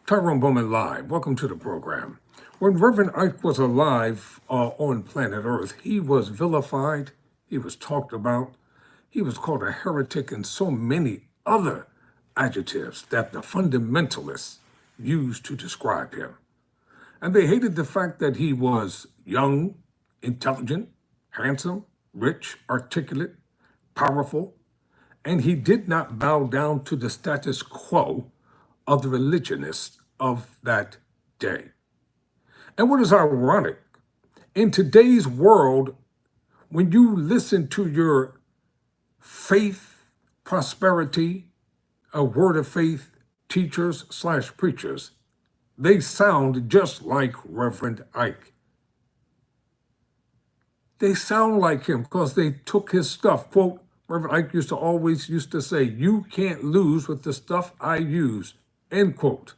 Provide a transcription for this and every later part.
Tyrone Bowman Live. Welcome to the program. When Reverend Ike was alive on planet Earth, he was vilified, he was talked about, he was called a heretic, and so many other adjectives that the fundamentalists used to describe him. And they hated the fact that he was young, intelligent, handsome, rich, articulate, powerful, and he did not bow down to the status quo of the religionists of that day. And what is ironic, in today's world, when you listen to your faith, prosperity, a word of faith teachers slash preachers, they sound just like Reverend Ike. They sound like him because they took his stuff. Quote, Reverend Ike used to say, "You can't lose with the stuff I use," end quote.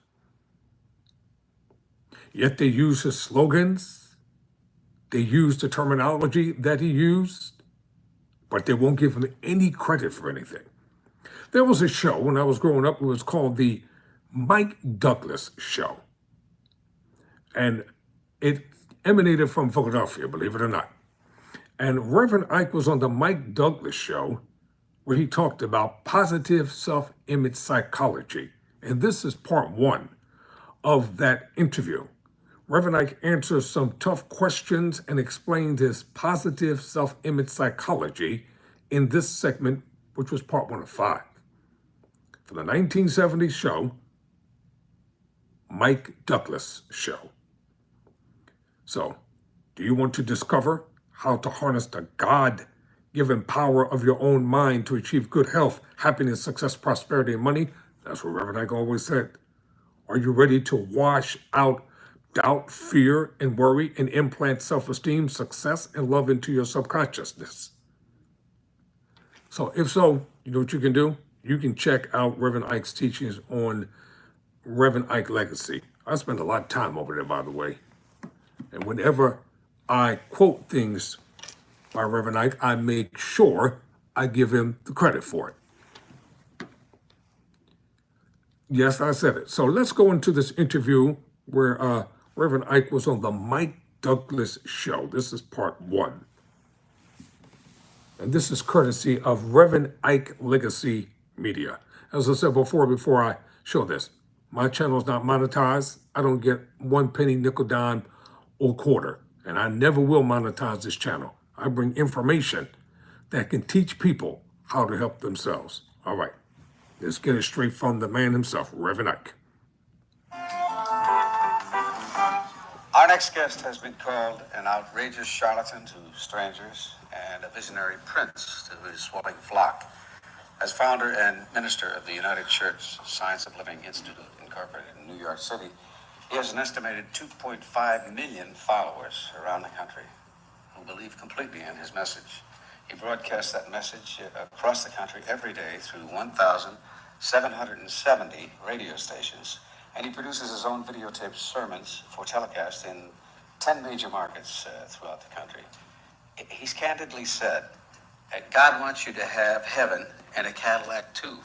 Yet they use his slogans, they use the terminology that he used, but they won't give him any credit for anything. There was a show when I was growing up, it was called the Mike Douglas Show. And it emanated from Philadelphia, believe it or not. And Reverend Ike was on the Mike Douglas Show where he talked about positive self-image psychology. And this is part one of that interview. Reverend Ike answers some tough questions and explained his positive self-image psychology in this segment, which was part 1 of 5. For the 1970s show, Mike Douglas Show. So, do you want to discover how to harness the God-given power of your own mind to achieve good health, happiness, success, prosperity, and money? That's what Reverend Ike always said. Are you ready to wash out doubt, fear, and worry and implant self-esteem, success, and love into your subconsciousness? So if so, you know what you can do? You can check out Reverend Ike's teachings on Reverend Ike Legacy. I spend a lot of time over there, by the way. And whenever I quote things by Reverend Ike, I make sure I give him the credit for it. Yes, I said it. So let's go into this interview where Reverend Ike was on the Mike Douglas Show. This is part 1. And this is courtesy of Reverend Ike Legacy Media. As I said before I show this, my channel is not monetized. I don't get 1 penny, nickel, dime, or quarter. And I never will monetize this channel. I bring information that can teach people how to help themselves. All right, let's get it straight from the man himself, Reverend Ike. Our next guest has been called an outrageous charlatan to strangers and a visionary prince to his swelling flock. As founder and minister of the United Church Science of Living Institute, Incorporated in New York City, he has an estimated 2.5 million followers around the country who believe completely in his message. He broadcasts that message across the country every day through 1,770 radio stations, and he produces his own videotaped sermons for telecast in 10 major markets throughout the country. He's candidly said, God wants you to have heaven and a Cadillac too.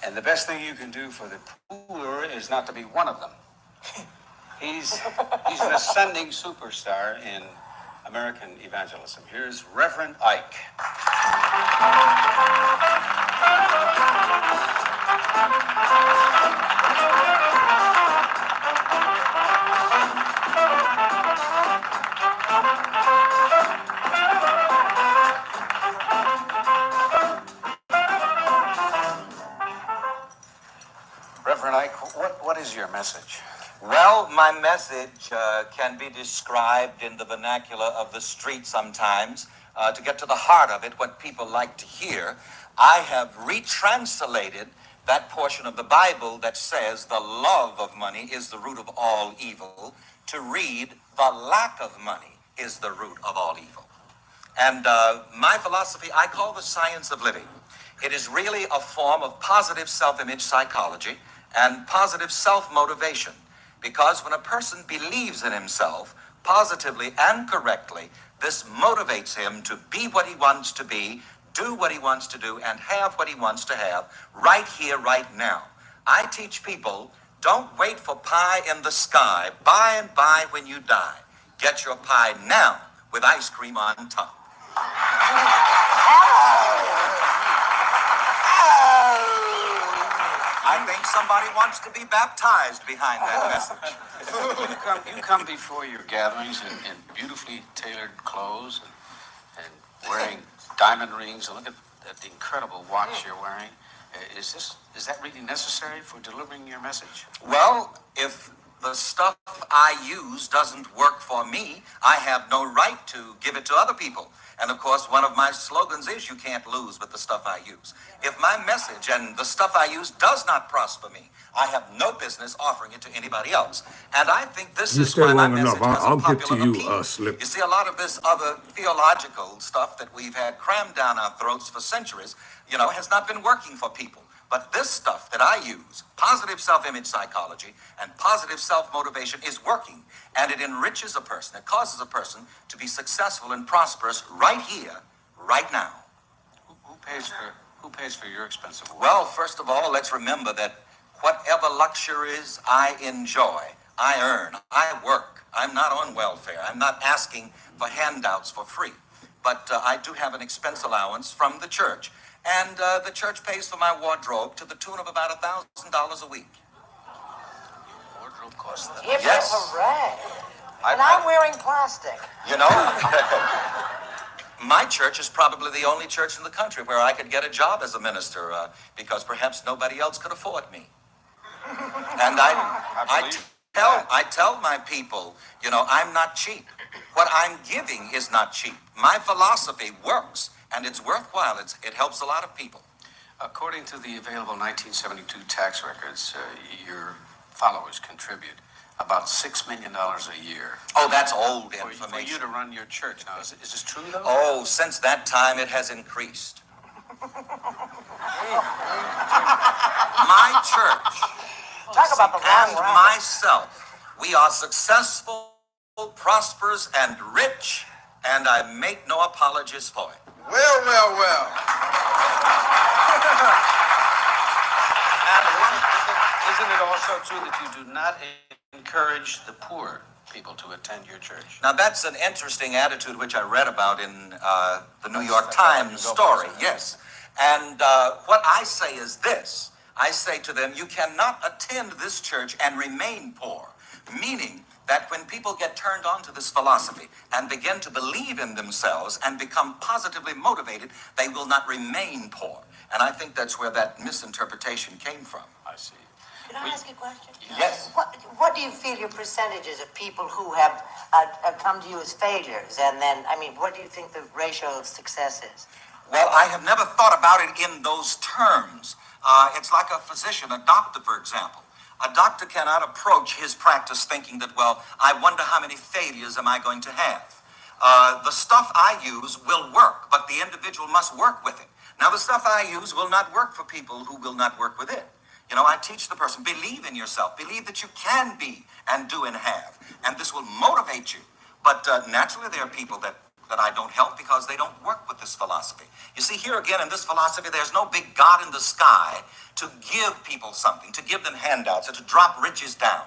And the best thing you can do for the poor is not to be one of them. He's an ascending superstar in American evangelism. Here's Reverend Ike. Reverend Ike, what is your message? Well, my message can be described in the vernacular of the street sometimes. To get to the heart of it, what people like to hear, I have retranslated that portion of the Bible that says the love of money is the root of all evil to read the lack of money is the root of all evil. And my philosophy, I call the science of living. It is really a form of positive self-image psychology and positive self-motivation. Because when a person believes in himself positively and correctly, this motivates him to be what he wants to be, do what he wants to do, and have what he wants to have right here, right now. I teach people Don't wait for pie in the sky. By and by when you die. Get your pie now with ice cream on top. I think somebody wants to be baptized behind that message. You come before your gatherings in beautifully tailored clothes and wearing diamond rings. And look at the incredible watch you're wearing. Is that really necessary for delivering your message? Well, if the stuff I use doesn't work for me, I have no right to give it to other people. And of course, one of my slogans is you can't lose with the stuff I use. If my message and the stuff I use does not prosper me, I have no business offering it to anybody else. And I think this You is stay why my long enough. message has I'll a get to popular you, appeal. Slip. You see, a lot of this other theological stuff that we've had crammed down our throats for centuries, has not been working for people. But this stuff that I use, positive self-image psychology and positive self-motivation, is working. And it enriches a person. It causes a person to be successful and prosperous right here, right now. Who pays for your expensive work? Well, first of all, let's remember that whatever luxuries I enjoy, I earn, I work. I'm not on welfare. I'm not asking for handouts for free. But I do have an expense allowance from the church. And the church pays for my wardrobe to the tune of about $1,000 a week. Wardrobe costs that. Hip, Yes. hooray. And I'm wearing plastic. My church is probably the only church in the country where I could get a job as a minister because perhaps nobody else could afford me. And I tell my people, I'm not cheap. What I'm giving is not cheap. My philosophy works, and it's worthwhile. It helps a lot of people. According to the available 1972 tax records, your followers contribute about $6 million a year. Oh, that's old For information. you to run your church. Now, is this true, though? Oh, since that time it has increased. My church Talk about the and wrong round. myself, we are successful, prosperous, and rich, and I make no apologies for it. Well. Isn't it also true that you do not encourage the poor people to attend your church? Now, that's an interesting attitude which I read about in the New York Times story, yes. And what I say is this. I say to them, you cannot attend this church and remain poor, meaning that when people get turned on to this philosophy and begin to believe in themselves and become positively motivated, they will not remain poor. And I think that's where that misinterpretation came from. I see. Can I ask you a question? Yes. What do you feel your percentages of people who have come to you as failures? And then, what do you think the ratio of success is? Well, I have never thought about it in those terms. It's like a physician, a doctor, for example. A doctor cannot approach his practice thinking that, well, I wonder how many failures am I going to have. The stuff I use will work, but the individual must work with it. Now, the stuff I use will not work for people who will not work with it. I teach the person, believe in yourself. Believe that you can be and do and have. And this will motivate you. But naturally, there are people that I don't help because they don't work with this philosophy. You see, here again in this philosophy, there's no big God in the sky to give people something, to give them handouts, or to drop riches down.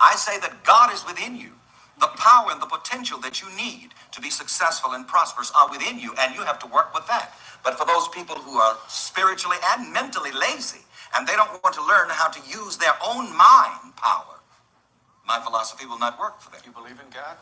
I say that God is within you. The power and the potential that you need to be successful and prosperous are within you, and you have to work with that. But for those people who are spiritually and mentally lazy, and they don't want to learn how to use their own mind power, my philosophy will not work for them. You believe in God?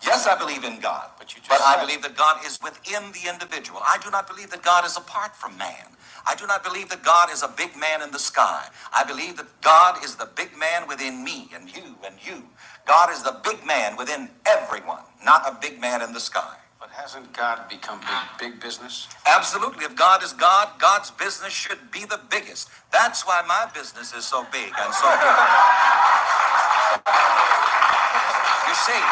Yes, I believe in God, But I believe that God is within the individual. I do not believe that God is apart from man. I do not believe that God is a big man in the sky. I believe that God is the big man within me and you and you. God is the big man within everyone, not a big man in the sky. But hasn't God become big business? Absolutely. If God is God, God's business should be the biggest. That's why my business is so big and so good. You see,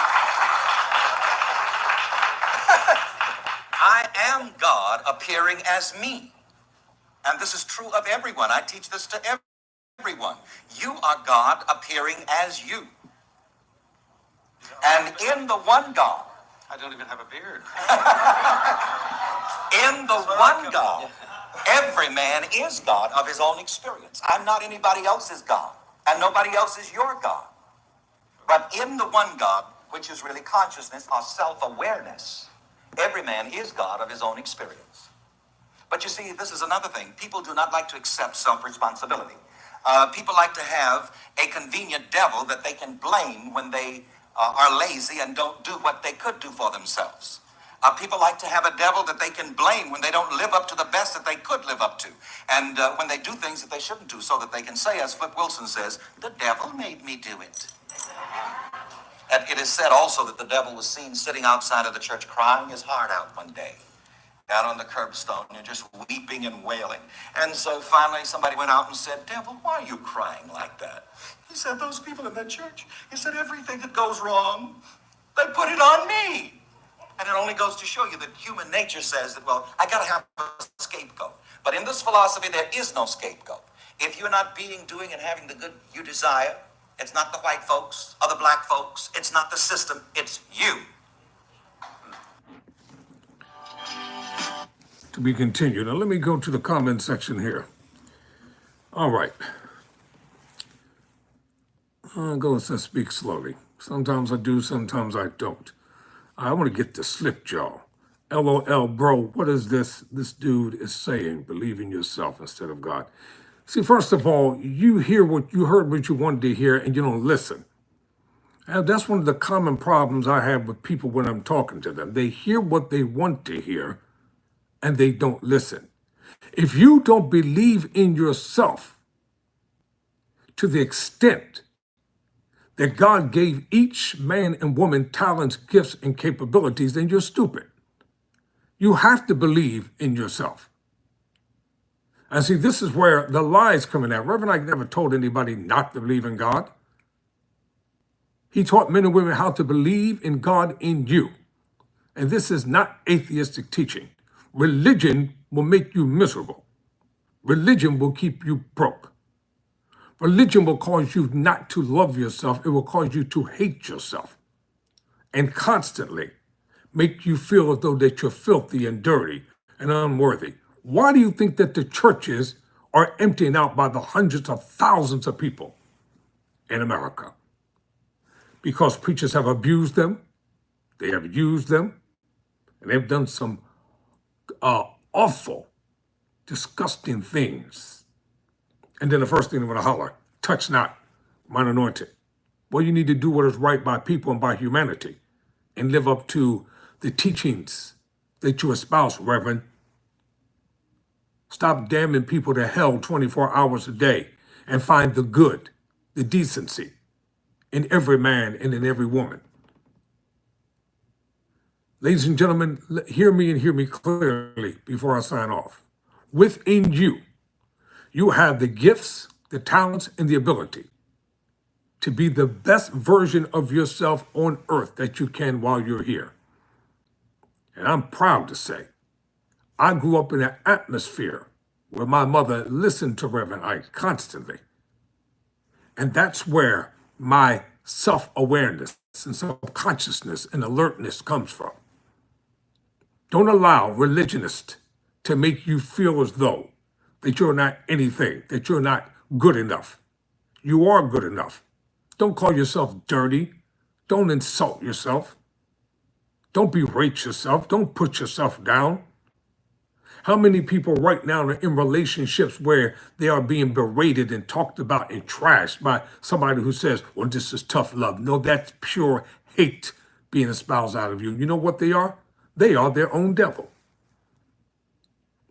I am God appearing as me. And this is true of everyone. I teach this to everyone. You are God appearing as you. And in the one God, I don't even have a beard. in the one God, every man is God of his own experience. I'm not anybody else's God. and nobody else is your God. But in the one God, which is really consciousness or self-awareness, every man is God of his own experience. But you see, this is another thing. People do not like to accept self-responsibility. People like to have a convenient devil that they can blame when they are lazy and don't do what they could do for themselves. People like to have a devil that they can blame when they don't live up to the best that they could live up to. And when they do things that they shouldn't do, so that they can say, as Flip Wilson says, the devil made me do it. And it is said also that the devil was seen sitting outside of the church crying his heart out one day, down on the curbstone, and just weeping and wailing. And so finally somebody went out and said, devil, why are you crying like that? He said, those people in that church, he said, everything that goes wrong, they put it on me. And it only goes to show you that human nature says that, well, I got to have a scapegoat. But in this philosophy, there is no scapegoat. If you're not being, doing, and having the good you desire, it's not the white folks or the black folks. It's not the system. It's you. To be continued. Now let me go to the comment section here. All right. I'll go and speak slowly. Sometimes I do, sometimes I don't. I want to get the slip jaw. LOL, bro, what is this dude is saying? Believe in yourself instead of God. See, first of all, you heard what you wanted to hear, and you don't listen. And that's one of the common problems I have with people when I'm talking to them. They hear what they want to hear, and they don't listen. If you don't believe in yourself to the extent that God gave each man and woman talents, gifts, and capabilities, then you're stupid. You have to believe in yourself. And see, this is where the lies come in at. Reverend Ike never told anybody not to believe in God. He taught men and women how to believe in God in you. And this is not atheistic teaching. Religion will make you miserable. Religion will keep you broke. Religion will cause you not to love yourself. It will cause you to hate yourself and constantly make you feel as though that you're filthy and dirty and unworthy. Why do you think that the churches are emptying out by the hundreds of thousands of people in America? Because preachers have abused them, they have used them, and they've done some awful, disgusting things. And then the first thing they want to holler, touch not mine anointed. Well, you need to do what is right by people and by humanity and live up to the teachings that you espouse, Reverend. Stop damning people to hell 24 hours a day and find the good, the decency in every man and in every woman. Ladies and gentlemen, hear me and hear me clearly before I sign off. Within you, you have the gifts, the talents, and the ability to be the best version of yourself on earth that you can while you're here. And I'm proud to say, I grew up in an atmosphere where my mother listened to Reverend Ike constantly. And that's where my self-awareness and self-consciousness and alertness comes from. Don't allow religionists to make you feel as though that you're not anything, that you're not good enough. You are good enough. Don't call yourself dirty. Don't insult yourself. Don't berate yourself. Don't put yourself down. How many people right now are in relationships where they are being berated and talked about and trashed by somebody who says, well, this is tough love. No, that's pure hate being espoused out of you. You know what they are? They are their own devil.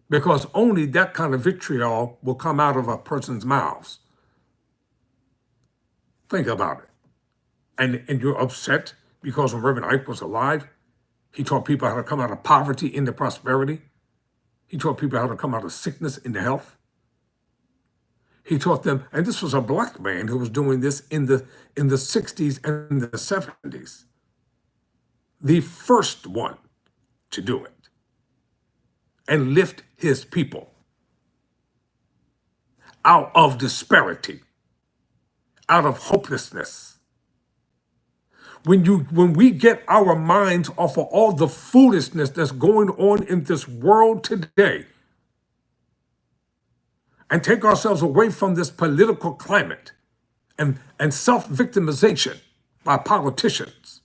Because only that kind of vitriol will come out of a person's mouths. Think about it. And you're upset because when Reverend Ike was alive, he taught people how to come out of poverty into prosperity. He taught people how to come out of sickness into health. He taught them, and this was a black man who was doing this in the 60s and the 70s. The first one to do it and lift his people out of disparity, out of hopelessness. When we get our minds off of all the foolishness that's going on in this world today and take ourselves away from this political climate and self-victimization by politicians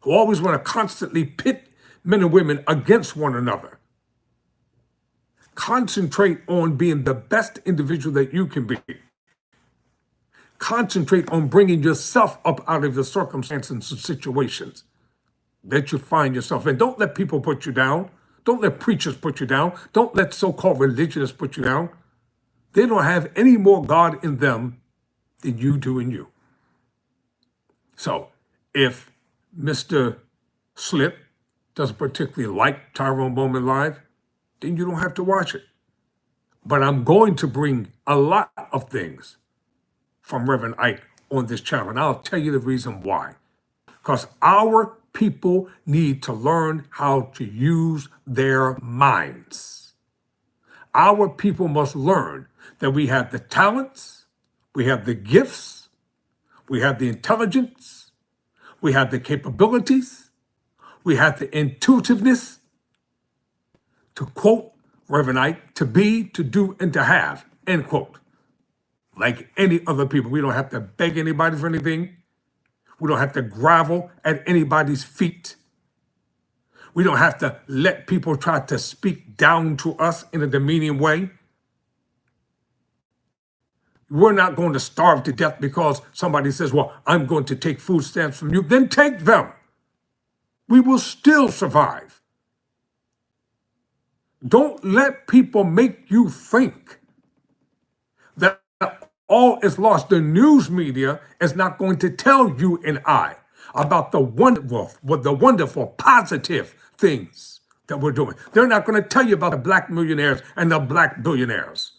who always want to constantly pit men and women against one another. Concentrate on being the best individual that you can be. Concentrate on bringing yourself up out of the circumstances and situations that you find yourself in. Don't let people put you down. Don't let preachers put you down. Don't let so-called religionists put you down. They don't have any more God in them than you do in you. So if Mr. Slip doesn't particularly like Tyrone Bowman Live, then you don't have to watch it. But I'm going to bring a lot of things from Reverend Ike on this channel, and I'll tell you the reason why. Because our people need to learn how to use their minds. Our people must learn that we have the talents, we have the gifts, we have the intelligence, we have the capabilities, we have the intuitiveness, to quote Reverend Ike, to be, to do, and to have, end quote. Like any other people, we don't have to beg anybody for anything. We don't have to grovel at anybody's feet. We don't have to let people try to speak down to us in a demeaning way. We're not going to starve to death because somebody says, well, I'm going to take food stamps from you. Then take them. We will still survive. Don't let people make you think that all is lost. The news media is not going to tell you and I about the wonderful, positive things that we're doing. They're not going to tell you about the black millionaires and the black billionaires.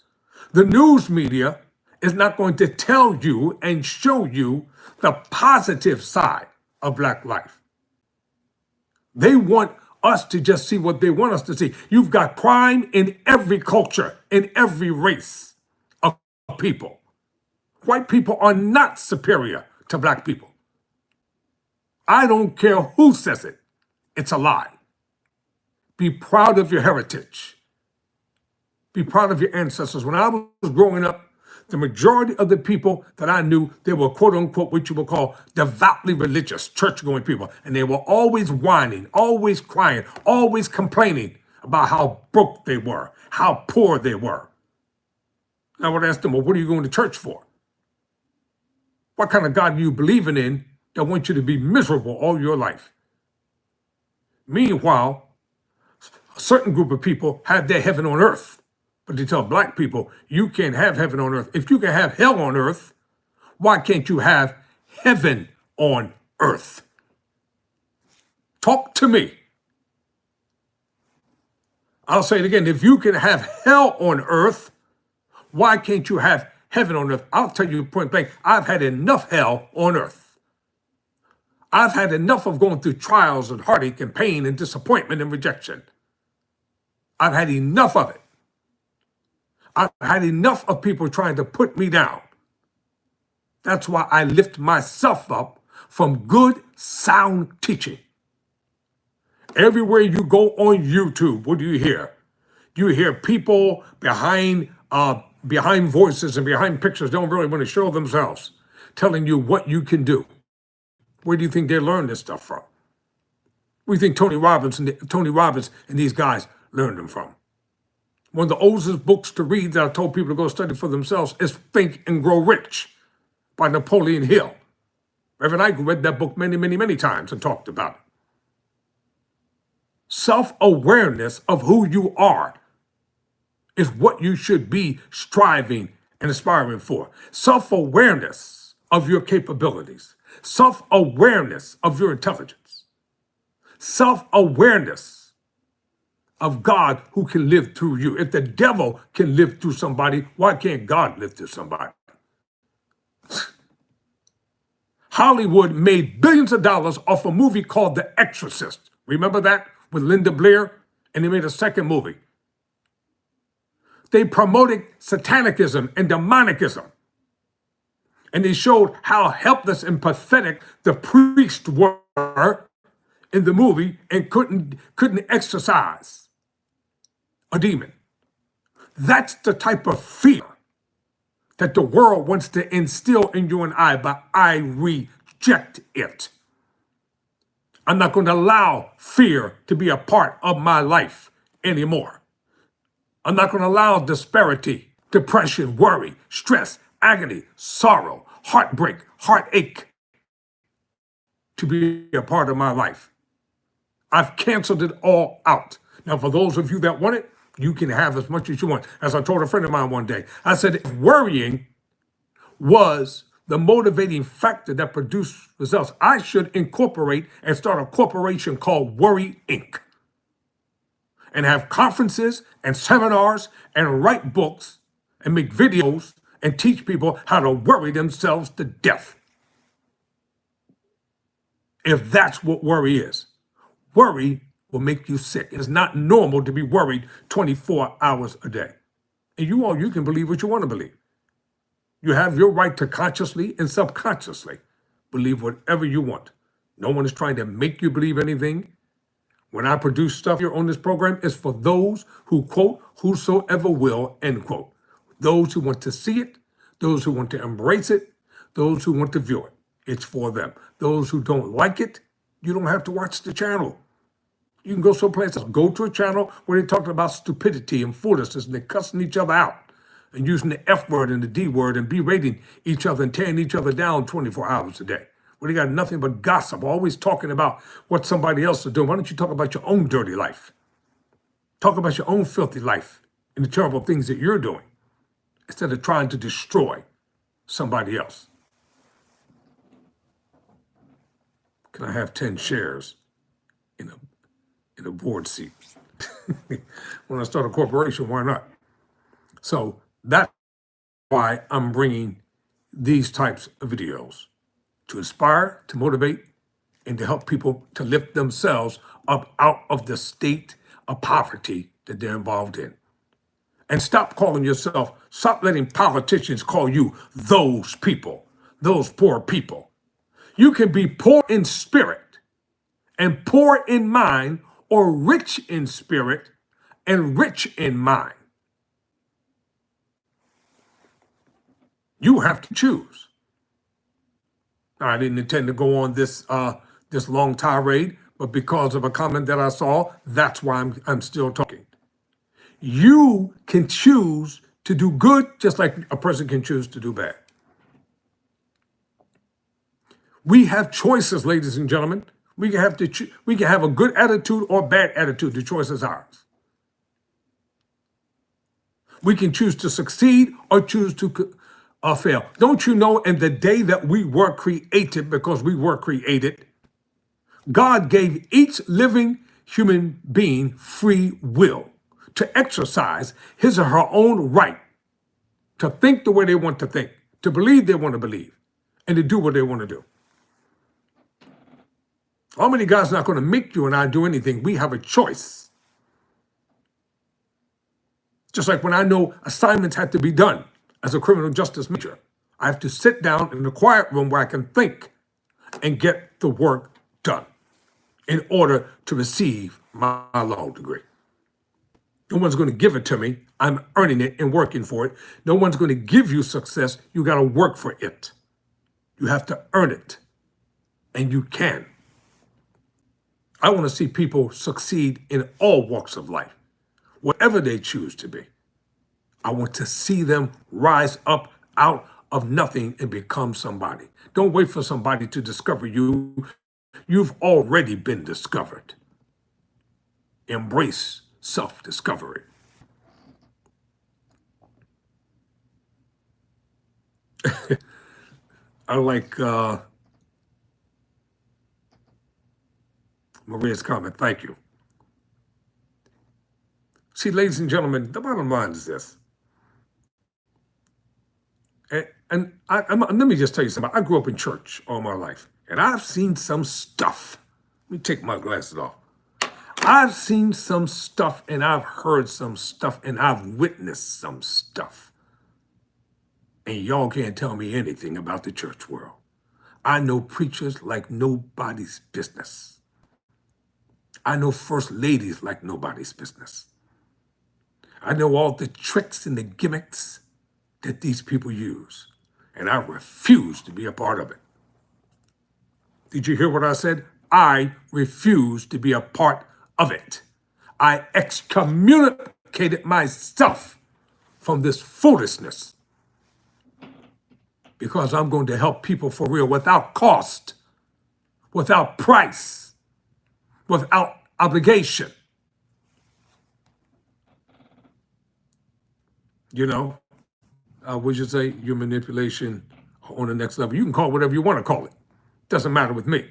The news media is not going to tell you and show you the positive side of black life. They want us to just see what they want us to see. You've got crime in every culture, in every race of people. White people are not superior to black people. I don't care who says it. It's a lie. Be proud of your heritage. Be proud of your ancestors. When I was growing up, the majority of the people that I knew, they were quote unquote what you would call devoutly religious, church-going people. And they were always whining, always crying, always complaining about how broke they were, how poor they were. And I would ask them, well, what are you going to church for? What kind of God are you believing in that wants you to be miserable all your life? Meanwhile, a certain group of people have their heaven on earth. But they tell black people, you can't have heaven on earth. If you can have hell on earth, why can't you have heaven on earth? Talk to me. I'll say it again. If you can have hell on earth, why can't you have heaven on earth? I'll tell you point blank, I've had enough hell on earth. I've had enough of going through trials and heartache and pain and disappointment and rejection. I've had enough of it. I've had enough of people trying to put me down. That's why I lift myself up from good, sound teaching. Everywhere you go on YouTube, what do you hear? You hear people behind voices and behind pictures don't really want to show themselves, telling you what you can do. Where do you think they learn this stuff from? Where do you think Tony Robbins and these guys learned them from? One of the oldest books to read that I told people to go study for themselves is Think and Grow Rich by Napoleon Hill. Reverend Ike read that book many, many, many times and talked about it. Self-awareness of who you are is what you should be striving and aspiring for. Self-awareness of your capabilities. Self-awareness of your intelligence. Self-awareness of God who can live through you. If the devil can live through somebody, why can't God live through somebody? Hollywood made billions of dollars off a movie called The Exorcist. Remember that? With Linda Blair? And they made a second movie. They promoted satanicism and demonicism. And they showed how helpless and pathetic the priests were in the movie and couldn't exorcise a demon. That's the type of fear that the world wants to instill in you and I, but I reject it. I'm not going to allow fear to be a part of my life anymore. I'm not going to allow disparity, depression, worry, stress, agony, sorrow, heartbreak, heartache to be a part of my life. I've canceled it all out. Now, for those of you that want it, you can have as much as you want. As I told a friend of mine one day, I said, if worrying was the motivating factor that produced results, I should incorporate and start a corporation called Worry Inc. and have conferences and seminars and write books and make videos and teach people how to worry themselves to death. If that's what worry is. Worry will make you sick. It's not normal to be worried 24 hours a day. And you can believe what you want to believe. You have your right to consciously and subconsciously believe whatever you want. No one is trying to make you believe anything. When I produce stuff here on this program, it's for those who, quote, whosoever will, end quote. Those who want to see it, those who want to embrace it, those who want to view it. It's for them. Those who don't like it, you don't have to watch the channel. You can go someplace else. Go to a channel where they're talking about stupidity and foolishness and they're cussing each other out and using the F word and the D word and berating each other and tearing each other down 24 hours a day. Where they got nothing but gossip, always talking about what somebody else is doing. Why don't you talk about your own dirty life? Talk about your own filthy life and the terrible things that you're doing instead of trying to destroy somebody else. Can I have 10 shares in a board seat? When I start a corporation, why not? So that's why I'm bringing these types of videos to inspire, to motivate, and to help people to lift themselves up out of the state of poverty that they're involved in. And stop letting politicians call you those people, those poor people. You can be poor in spirit and poor in mind, or rich in spirit and rich in mind. You have to choose. I didn't intend to go on this long tirade, but because of a comment that I saw, that's why I'm still talking. You can choose to do good just like a person can choose to do bad. We have choices, ladies and gentlemen. We can have a good attitude or bad attitude. The choice is ours. We can choose to succeed or choose to fail. Don't you know, in the day that we were created, because we were created, God gave each living human being free will to exercise his or her own right to think the way they want to think, to believe they want to believe, and to do what they want to do. Almighty God's not going to make you and I do anything. We have a choice. Just like when I know assignments have to be done as a criminal justice major, I have to sit down in a quiet room where I can think and get the work done in order to receive my law degree. No one's going to give it to me. I'm earning it and working for it. No one's going to give you success. You got to work for it. You have to earn it. And you can. I want to see people succeed in all walks of life, whatever they choose to be. I want to see them rise up out of nothing and become somebody. Don't wait for somebody to discover you. You've already been discovered. Embrace self-discovery. I like Maria's comment. Thank you. See, ladies and gentlemen, the bottom line is this. And let me just tell you something. I grew up in church all my life, and I've seen some stuff. Let me take my glasses off. I've seen some stuff, and I've heard some stuff, and I've witnessed some stuff. And y'all can't tell me anything about the church world. I know preachers like nobody's business. I know first ladies like nobody's business. I know all the tricks and the gimmicks that these people use. And I refuse to be a part of it. Did you hear what I said? I refuse to be a part of it. I excommunicated myself from this foolishness because I'm going to help people for real without cost, without price, without obligation. You know, would you say your manipulation on the next level? You can call it whatever you want to call it. Doesn't matter with me.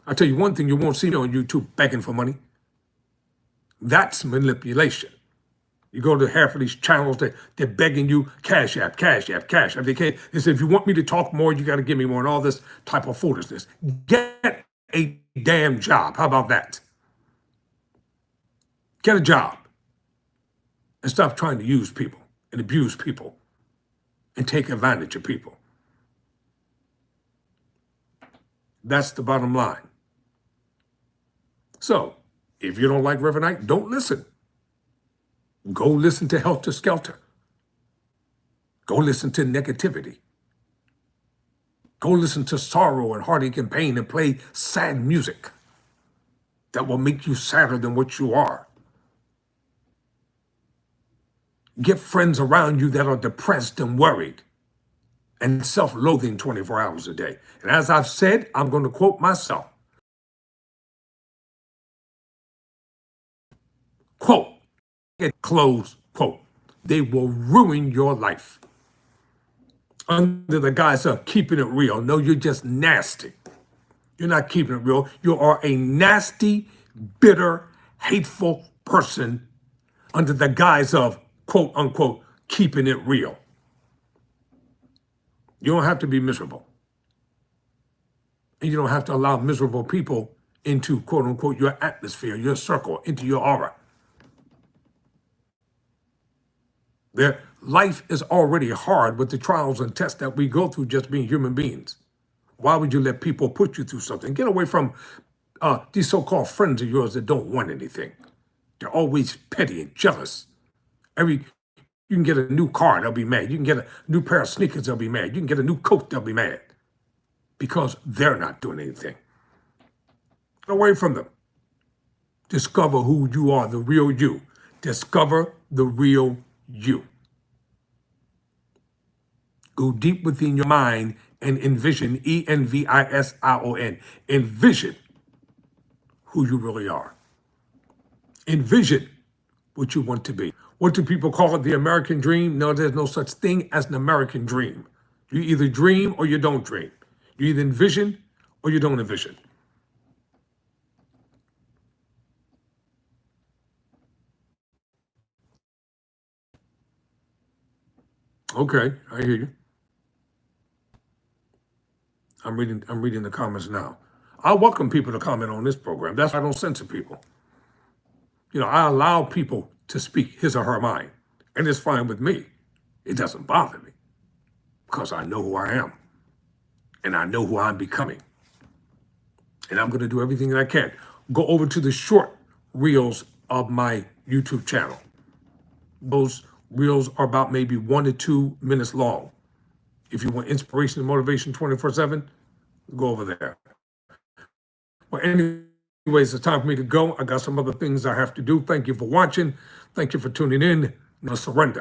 I'll tell you one thing, you won't see me on YouTube begging for money. That's manipulation. You go to half of these channels, they're begging you, cash app, cash app, cash app. They say, if you want me to talk more, you got to give me more, and all this type of foolishness. Get a damn job. How about that? Get a job and stop trying to use people and abuse people and take advantage of people. That's the bottom line. So, if you don't like Reverend Ike, don't listen. Go listen to Helter Skelter. Go listen to negativity. Go listen to sorrow and heartache and pain and play sad music that will make you sadder than what you are. Get friends around you that are depressed and worried and self-loathing 24 hours a day. And as I've said, I'm going to quote myself. Quote, close quote. They will ruin your life under the guise of keeping it real. No, you're just nasty. You're not keeping it real. You are a nasty, bitter, hateful person under the guise of quote unquote keeping it real. You don't have to be miserable. And you don't have to allow miserable people into quote unquote your atmosphere, your circle, into your aura. Their life is already hard with the trials and tests that we go through just being human beings. Why would you let people put you through something? Get away from these so-called friends of yours that don't want anything. They're always petty and jealous. You can get a new car, they'll be mad. You can get a new pair of sneakers, they'll be mad. You can get a new coat, they'll be mad. Because they're not doing anything. Get away from them. Discover who you are, the real you. Discover the real you. Go deep within your mind and envision, envision, envision who you really are. Envision what you want to be. What do people call it, the American dream? No, there's no such thing as an American dream. You either dream or you don't dream. You either envision or you don't envision. Okay, I hear you. I'm reading the comments now. I welcome people to comment on this program. That's why I don't censor people. I allow people to speak his or her mind, and it's fine with me. It doesn't bother me because I know who I am, and I know who I'm becoming, and I'm going to do everything that I can. Go over to the short reels of my YouTube channel. Those reels are about maybe 1 to 2 minutes long. If you want inspiration and motivation 24/7, go over there. Well, anyways, it's time for me to go. I got some other things I have to do. Thank you for watching. Thank you for tuning in. Now surrender.